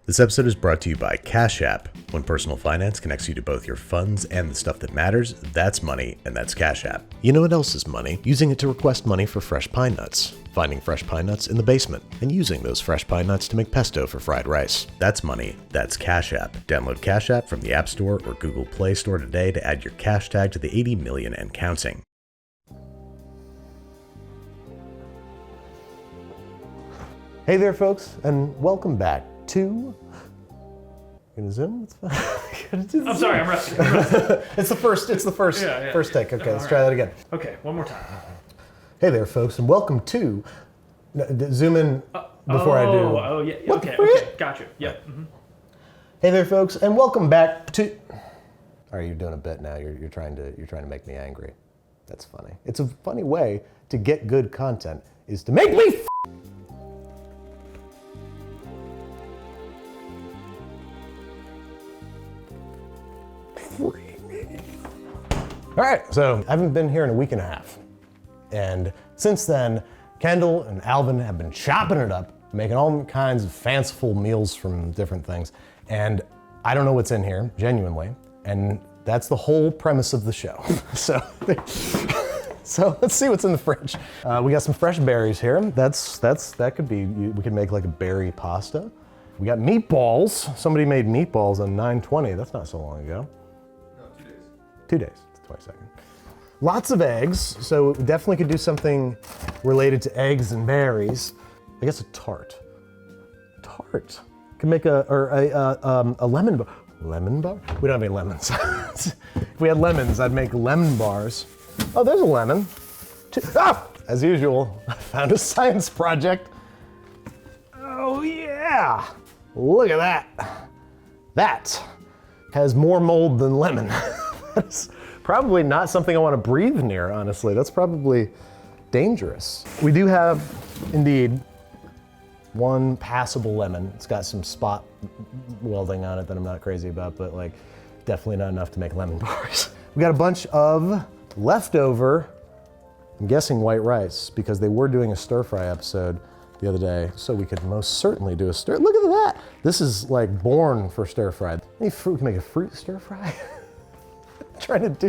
This episode is brought to you by Cash App. When personal finance connects you to both your funds and the stuff that matters, that's money, and that's Cash App. You know what else is money? Using it to request money for fresh pine nuts. Finding fresh pine nuts in the basement, and using those fresh pine nuts to make pesto for fried rice. That's money, that's Cash App. Download Cash App from the App Store or Google Play Store today to add your cash tag to the 80 million and counting. Hey there, folks, and welcome back to... Gonna zoom? It's fine. I'm sorry, I'm rusty. It's the first first take. Okay, let's try that again. Okay, one more time. Hey there, folks, and welcome to... Zoom in before I do... Oh, yeah, okay, gotcha. Yep. Mm-hmm. Hey there, folks, and welcome back to... Are you doing a bit now? You're trying to make me angry. That's funny. It's a funny way to get good content, is to make me All right, so I haven't been here in a week and a half. And since then, Kendall and Alvin have been chopping it up, making all kinds of fanciful meals from different things. And I don't know what's in here, genuinely. And that's the whole premise of the show. So let's see what's in the fridge. We got some fresh berries here. That could be, we could make like a berry pasta. We got meatballs. Somebody made meatballs on 9/20. That's not so long ago. No, 2 days. 2 days. 22nd. Lots of eggs, so we definitely could do something related to eggs and berries. I guess a tart. Tart. Could make a lemon bar. Lemon bar? We don't have any lemons. If we had lemons, I'd make lemon bars. Oh, there's a lemon. As usual, I found a science project. Oh yeah! Look at that. That has more mold than lemon. That's probably not something I want to breathe near, honestly. That's probably dangerous. We do have, indeed, one passable lemon. It's got some spot welding on it that I'm not crazy about, but like definitely not enough to make lemon bars. We got a bunch of leftover, I'm guessing white rice, because they were doing a stir fry episode the other day, so we could most certainly do a stir. Look at that! This is like born for stir fry. Any fruit, we can make a fruit stir fry? I don't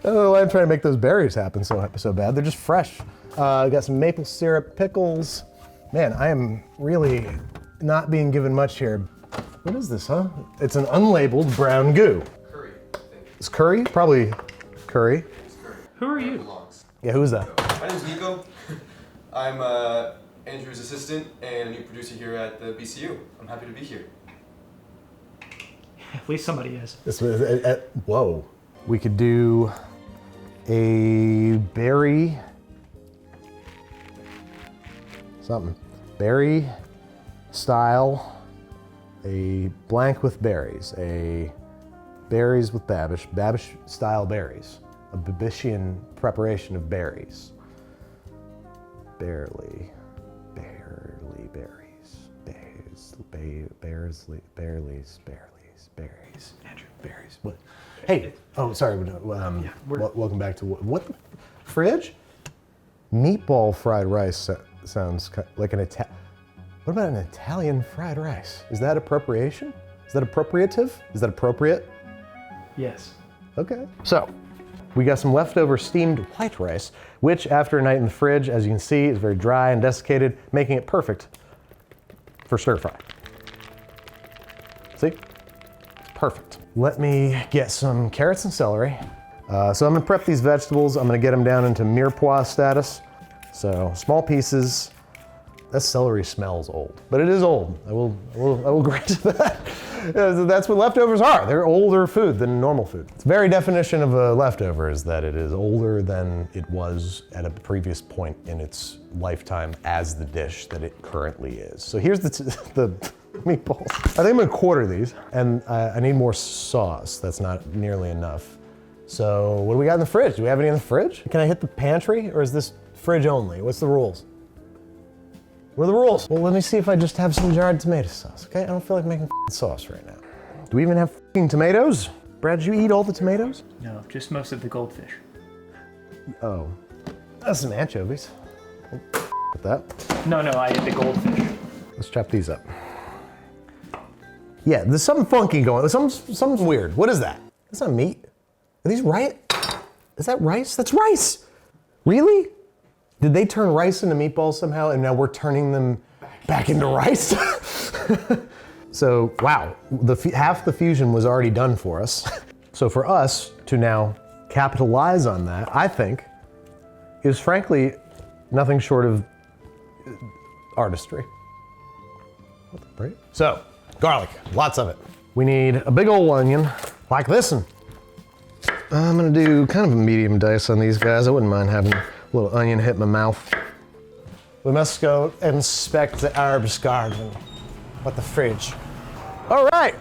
know why I'm trying to make those berries happen so bad. They're just fresh. Got some maple syrup, pickles. Man, I am really not being given much here. What is this, huh? It's an unlabeled brown goo. Curry, I think. It's curry? Probably curry. It's curry. Who are you? Belongs. Yeah, who is that? My name's Nico. I'm Andrew's assistant and a new producer here at the BCU. I'm happy to be here. At least somebody is. This was, whoa. We could do a berry, berry style, a blank with berries, a berries with Babish style berries, a Babishian preparation of berries. Barely berries. Andrew. Berries. What? Hey. Oh, sorry. Welcome back to what? The fridge? Meatball fried rice sounds like an Italian. What about an Italian fried rice? Is that appropriation? Is that appropriative? Is that appropriate? Yes. Okay. So, we got some leftover steamed white rice, which after a night in the fridge, as you can see, is very dry and desiccated, making it perfect for stir fry. See? Perfect. Let me get some carrots and celery. So I'm gonna prep these vegetables. I'm gonna get them down into mirepoix status. So small pieces. That celery smells old, but it is old. I will grant you that. That's what leftovers are. They're older food than normal food. The very definition of a leftover is that it is older than it was at a previous point in its lifetime as the dish that it currently is. So here's the meatballs. I think I'm gonna quarter these, and I need more sauce. That's not nearly enough. So what do we got in the fridge? Do we have any in the fridge? Can I hit the pantry, or is this fridge only? What's the rules? What are the rules? Well, let me see if I just have some jarred tomato sauce, okay? I don't feel like making sauce right now. Do we even have tomatoes? Brad, did you eat all the tomatoes? No, just most of the goldfish. Oh, that's some anchovies. With that. No, I ate the goldfish. Let's chop these up. Yeah, there's something funky going, something weird. What is that? That's not meat. Are these rice? Is that rice? That's rice. Really? Did they turn rice into meatballs somehow and now we're turning them back into rice? So, wow, half the fusion was already done for us. So for us to now capitalize on that, I think, is frankly nothing short of artistry. Right? So, garlic, lots of it. We need a big old onion, like this one. I'm gonna do kind of a medium dice on these guys. I wouldn't mind having a little onion hit my mouth. We must go inspect the herbs garden. What the fridge? All right,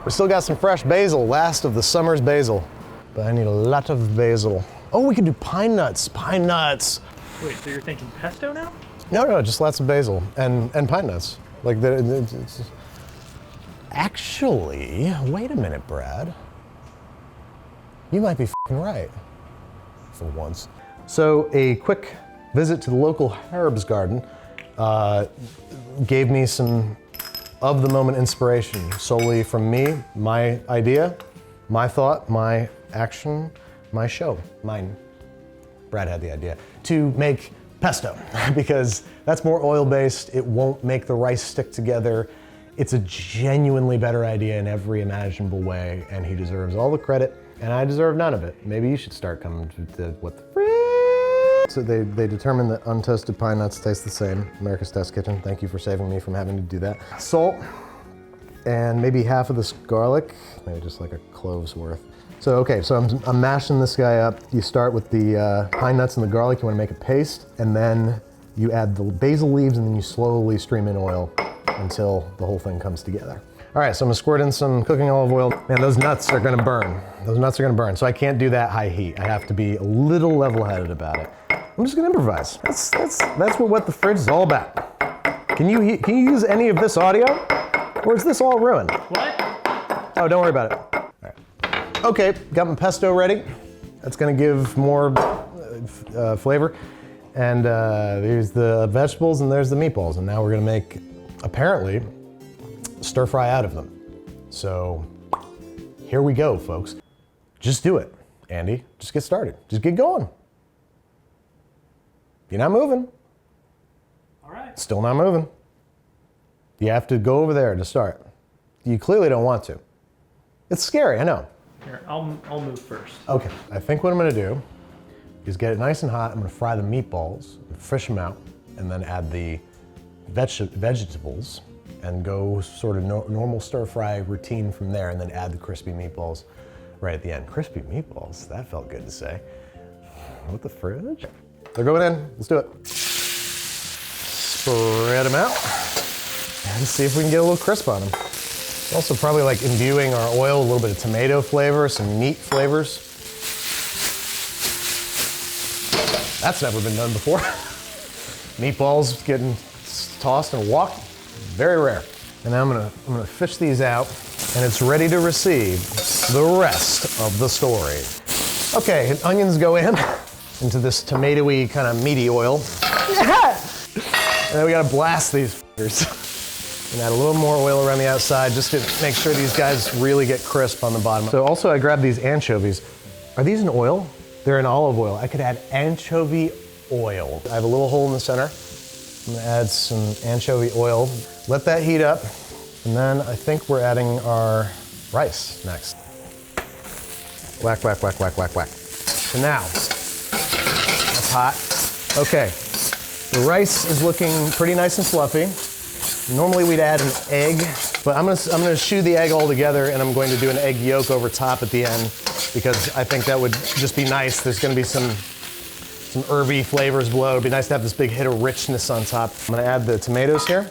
we still got some fresh basil, last of the summer's basil. But I need a lot of basil. Oh, we could do pine nuts, pine nuts. Wait, so you're thinking pesto now? No, just lots of basil and pine nuts. Like actually, wait a minute, Brad. You might be f***ing right, for once. So a quick visit to the local herbs garden gave me some of the moment inspiration solely from me, my idea, my thought, my action, my show, mine. Brad had the idea to make pesto because that's more oil-based. It won't make the rice stick together. It's a genuinely better idea in every imaginable way, and he deserves all the credit, and I deserve none of it. Maybe you should start coming to what the frick? So they determined that untoasted pine nuts taste the same. America's Test Kitchen, thank you for saving me from having to do that. Salt, and maybe half of this garlic, maybe just like a clove's worth. So, okay, so I'm mashing this guy up. You start with the pine nuts and the garlic. You wanna make a paste, and then you add the basil leaves, and then you slowly stream in oil until the whole thing comes together. All right, so I'm gonna squirt in some cooking olive oil. Man, those nuts are gonna burn. Those nuts are gonna burn, so I can't do that high heat. I have to be a little level-headed about it. I'm just gonna improvise. That's what the fridge is all about. Can you use any of this audio? Or is this all ruined? What? Oh, don't worry about it. All right. Okay, got my pesto ready. That's gonna give more flavor. And there's the vegetables and there's the meatballs. And now we're gonna make, apparently, stir fry out of them. So here we go, folks. Just do it, Andy. Just get started. Just get going. You're not moving. All right. Still not moving. You have to go over there to start. You clearly don't want to. It's scary, I know. Here, I'll move first. Okay, I think what I'm gonna do is get it nice and hot. I'm gonna fry the meatballs, fish them out, and then add the vegetables and go sort of normal stir fry routine from there, and then add the crispy meatballs right at the end. Crispy meatballs, that felt good to say. What the fridge? They're going in, let's do it. Spread them out and see if we can get a little crisp on them. Also probably like imbuing our oil, a little bit of tomato flavor, some meat flavors. That's never been done before. Meatballs getting tossed and walked, very rare. And now I'm gonna fish these out, and it's ready to receive the rest of the story. Okay, and onions go into this tomatoey kind of meaty oil. And then we gotta blast these fuckers. And add a little more oil around the outside just to make sure these guys really get crisp on the bottom. So also I grabbed these anchovies. Are these in oil? They're in olive oil. I could add anchovy oil. I have a little hole in the center. I'm gonna add some anchovy oil. Let that heat up. And then I think we're adding our rice next. Whack, whack, whack, whack, whack, whack. So now, that's hot. Okay, the rice is looking pretty nice and fluffy. Normally we'd add an egg, but I'm gonna chew the egg all together, and I'm going to do an egg yolk over top at the end because I think that would just be nice. There's gonna be some herby flavors below. It'd be nice to have this big hit of richness on top. I'm gonna add the tomatoes here.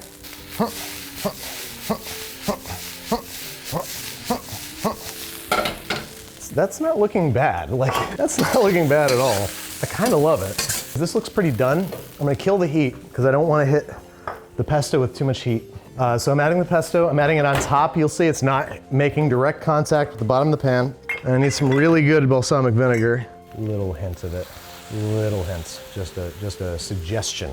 That's not looking bad. That's not looking bad at all. I kind of love it. This looks pretty done. I'm gonna kill the heat because I don't want to hit the pesto with too much heat. So I'm adding the pesto, I'm adding it on top. You'll see it's not making direct contact with the bottom of the pan. And I need some really good balsamic vinegar. Little hint of it, little hints. Just a suggestion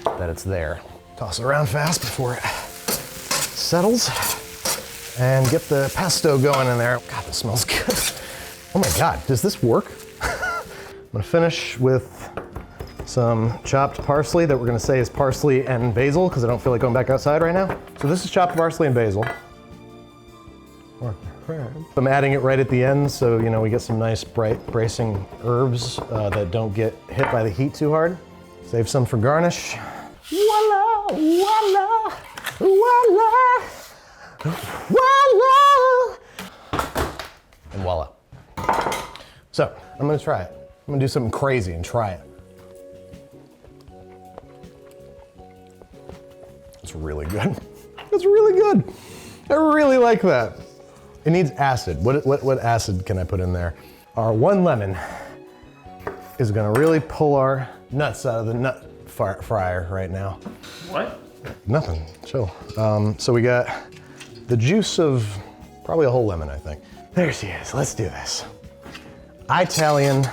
that it's there. Toss it around fast before it settles. and get the pesto going in there. God, this smells good. Oh my God, does this work? I'm gonna finish with some chopped parsley that we're gonna say is parsley and basil because I don't feel like going back outside right now. So this is chopped parsley and basil. I'm adding it right at the end so we get some nice bright bracing herbs that don't get hit by the heat too hard. Save some for garnish. Voila, voila, voila, voila. And voila. So I'm gonna try it. I'm gonna do something crazy and try it. It's really good. It's really good. I really like that. It needs acid. What acid can I put in there? Our 1 lemon is gonna really pull our nuts out of the nut fryer right now. What? Nothing, chill. So we got the juice of probably a whole lemon, I think. There she is, let's do this. Italian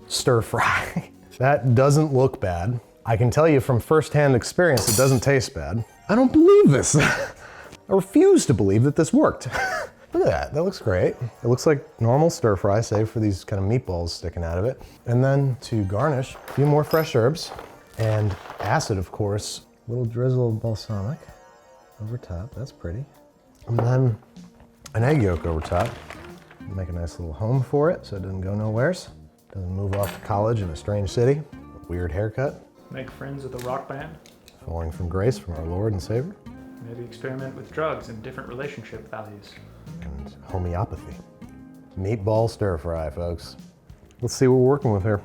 stir fry. That doesn't look bad. I can tell you from firsthand experience, it doesn't taste bad. I don't believe this. I refuse to believe that this worked. Look at that, that looks great. It looks like normal stir fry, save for these kind of meatballs sticking out of it. And then to garnish, a few more fresh herbs and acid, of course. A little drizzle of balsamic over top, that's pretty. And then an egg yolk over top. Make a nice little home for it so it doesn't go nowheres. Doesn't move off to college in a strange city. Weird haircut. Make friends with a rock band. Falling from grace from our Lord and Savior. Maybe experiment with drugs and different relationship values. And homeopathy. Meatball stir fry, folks. Let's see what we're working with here.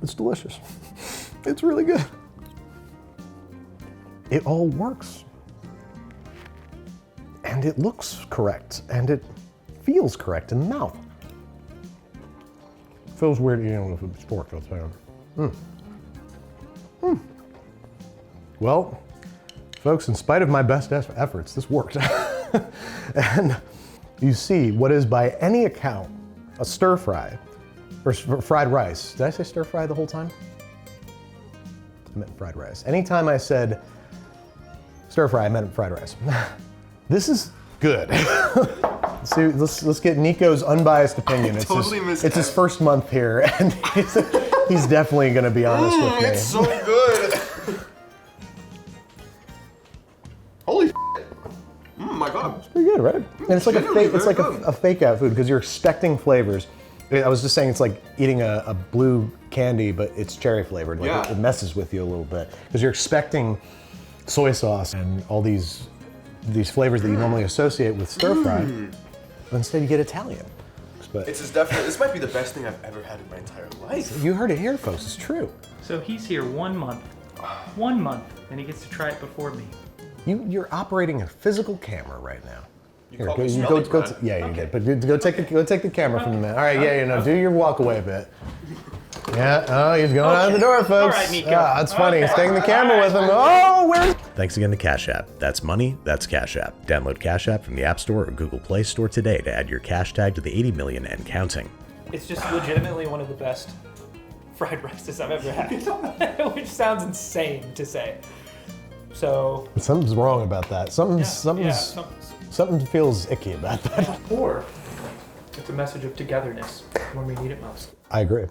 It's delicious. It's really good. It all works. And it looks correct. And it feels correct in the mouth. Feels weird eating with a fork, I'll tell you. Well, folks, in spite of my best efforts, this worked. And you see what is by any account a stir fry, or fried rice. Did I say stir fry the whole time? I meant fried rice. Anytime I said stir fry, I meant fried rice. This is good. See, let's get Nico's unbiased opinion. It's his first month here, and he's definitely going to be honest with me. It's so good. Holy shit. My God. It's pretty good, right? And it's like a fake out food because you're expecting flavors. I was just saying it's like eating a blue candy, but it's cherry flavored. Like it messes with you a little bit because you're expecting soy sauce and all these flavors that you normally associate with stir fry. But instead you get Italian. But This might be the best thing I've ever had in my entire life. you heard it here, folks. It's true. So he's here 1 month. 1 month, and he gets to try it before me. You're operating a physical camera right now. Here, called me you smelly, go. Brad. Yeah, you did. But go take the camera from the man. All right, do your walk away bit. Yeah. Oh, he's going out the door, folks. All right, Nico. That's funny. He's taking the camera with him. Oh, where's? Thanks again to Cash App. That's money. That's Cash App. Download Cash App from the App Store or Google Play Store today to add your cash tag to the 80 million and counting. It's just legitimately one of the best fried rices I've ever had, which sounds insane to say. So Something's wrong about that. Something feels icky about that. Or it's a message of togetherness when we need it most. I agree.